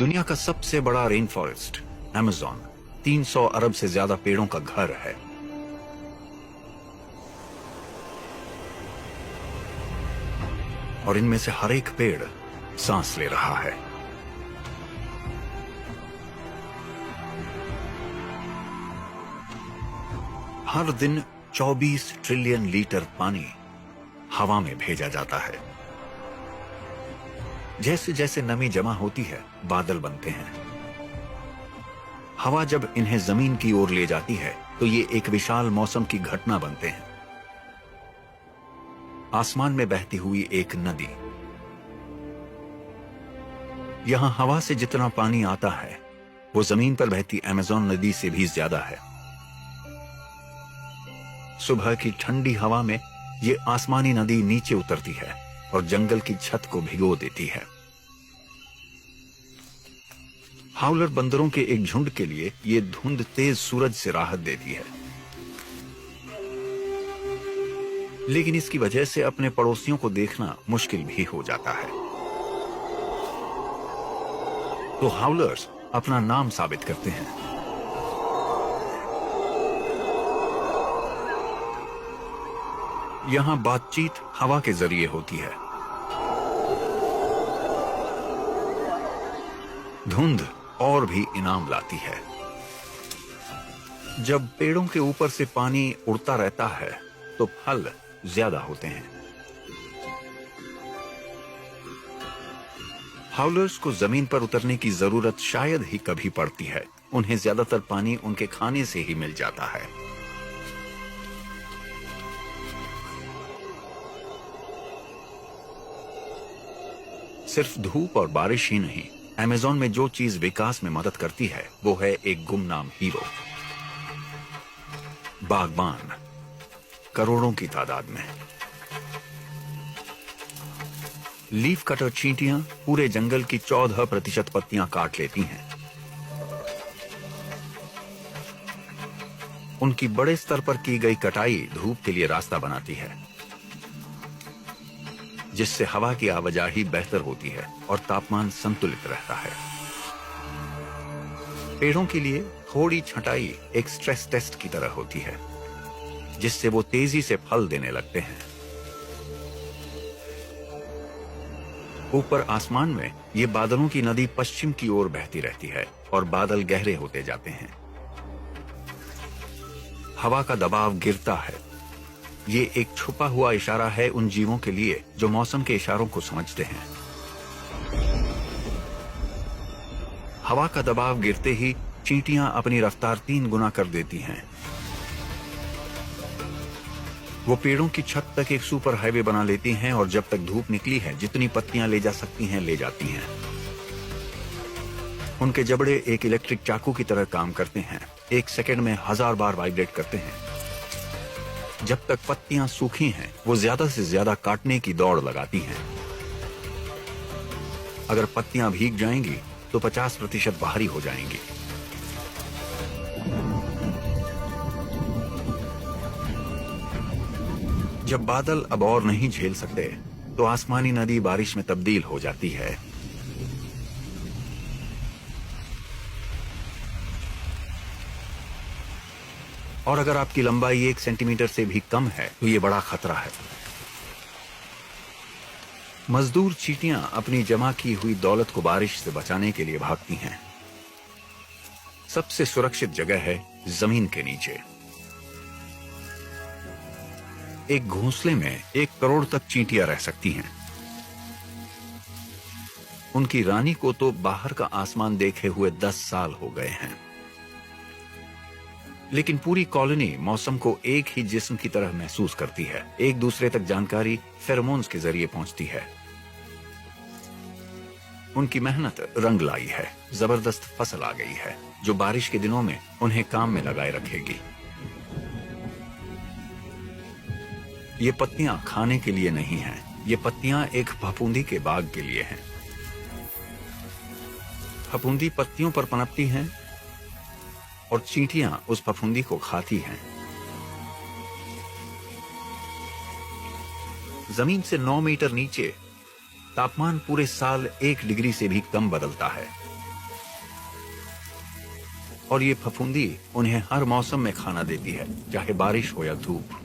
दुनिया का सबसे बड़ा रेन फॉरेस्ट अमेज़न 300 अरब से ज्यादा पेड़ों का घर है। और इनमें से हर एक पेड़ सांस ले रहा है। हर दिन 24 ट्रिलियन लीटर पानी हवा में भेजा जाता है। जैसे जैसे नमी जमा होती है, बादल बनते हैं। हवा जब इन्हें जमीन की ओर ले जाती है तो ये एक विशाल मौसम की घटना बनते हैं। आसमान में बहती हुई एक नदी। यहां हवा से जितना पानी आता है वो जमीन पर बहती अमेज़न नदी से भी ज्यादा है। सुबह की ठंडी हवा में ये आसमानी नदी नीचे उतरती है और जंगल की छत को भिगो देती है। हाउलर बंदरों के एक झुंड के लिए ये धुंध तेज सूरज से राहत देती है, लेकिन इसकी वजह से अपने पड़ोसियों को देखना मुश्किल भी हो जाता है। तो हाउलर्स अपना नाम साबित करते हैं। यहां बातचीत हवा के जरिए होती है। धुंध और भी इनाम लाती है। जब पेड़ों के ऊपर से पानी उड़ता रहता है तो फल ज्यादा होते हैं। हाउलर्स को जमीन पर उतरने की जरूरत शायद ही कभी पड़ती है। उन्हें ज्यादातर पानी उनके खाने से ही मिल जाता है। सिर्फ धूप और बारिश ही नहीं, अमेज़न में जो चीज विकास में मदद करती है वो है एक गुमनाम हीरो। बागबान करोड़ों की तादाद में। लीफ कटर चींटियां पूरे जंगल की 14% पत्तियां काट लेती हैं। उनकी बड़े स्तर पर की गई कटाई धूप के लिए रास्ता बनाती है, जिससे हवा की आवाजाही बेहतर होती है और तापमान संतुलित रहता है। पेड़ों के लिए थोड़ी छंटाई एक स्ट्रेस टेस्ट की तरह होती है, जिससे वो तेजी से फल देने लगते हैं। ऊपर आसमान में ये बादलों की नदी पश्चिम की ओर बहती रहती है और बादल गहरे होते जाते हैं। हवा का दबाव गिरता है। ये एक छुपा हुआ इशारा है उन जीवों के लिए जो मौसम के इशारों को समझते हैं। हवा का दबाव गिरते ही चींटियां अपनी रफ्तार 3 गुना कर देती हैं। वो पेड़ों की छत तक एक सुपर हाईवे बना लेती हैं और जब तक धूप निकली है जितनी पत्तियां ले जा सकती हैं ले जाती हैं। उनके जबड़े एक इलेक्ट्रिक चाकू की तरह काम करते हैं। 1 सेकंड में 1000 बार वाइब्रेट करते हैं। जब तक पत्तियां सूखी हैं वो ज्यादा से ज्यादा काटने की दौड़ लगाती हैं। अगर पत्तियां भीग जाएंगी तो 50% भारी हो जाएंगी। जब बादल अब और नहीं झेल सकते तो आसमानी नदी बारिश में तब्दील हो जाती है। और अगर आपकी लंबाई 1 सेंटीमीटर से भी कम है तो ये बड़ा खतरा है। मजदूर चींटियां अपनी जमा की हुई दौलत को बारिश से बचाने के लिए भागती हैं। सबसे सुरक्षित जगह है जमीन के नीचे। एक घोंसले में 1 करोड़ तक चींटियां रह सकती हैं। उनकी रानी को तो बाहर का आसमान देखे हुए 10 साल हो गए हैं। लेकिन पूरी कॉलोनी मौसम को एक ही जिस्म की तरह महसूस करती है। एक दूसरे तक जानकारी फेरोमोन्स के जरिए पहुंचती है। उनकी मेहनत रंग लाई है। जबरदस्त फसल आ गई है जो बारिश के दिनों में उन्हें काम में लगाए रखेगी। ये पत्तियां खाने के लिए नहीं हैं। ये पत्तियां एक फफूंदी के बाग के लिए हैं। फफूंदी पत्तियों पर पनपती हैं और चींटियां उस फफूंदी को खाती हैं। जमीन से 9 मीटर नीचे तापमान पूरे साल 1 डिग्री से भी कम बदलता है। और ये फफूंदी उन्हें हर मौसम में खाना देती है, चाहे बारिश हो या धूप।